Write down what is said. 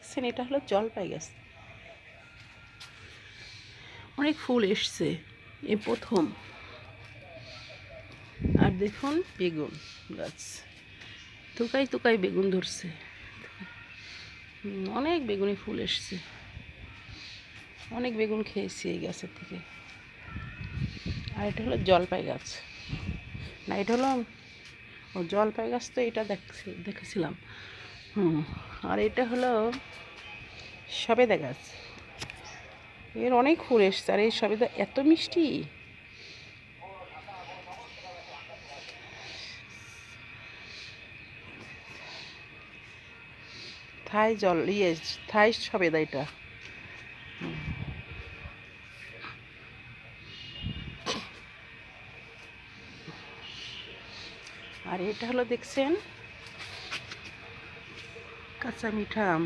দেখছেন, এটা হলো জলপাই গাছ। অনেক ফুল এসছে এই প্রথম। আর দেখুন বেগুন গাছ, তুকাই তুকাই বেগুন ধরছে, অনেক বেগুনি ফুল এসছে, অনেক বেগুন খেয়েছি এই গাছের থেকে। আর এটা হলো জলপাই গাছ, না এটা হলো ও জলপাই গাছ, তো এটা দেখেছিলাম। আর এটা হলো সবেদা গাছ, এর অনেক ফুল এসছে। আর এই সবেদা এত মিষ্টি, থাই সবেদা এটা। আর এটা হলো দেখছেন কাঁচা মিঠা আম।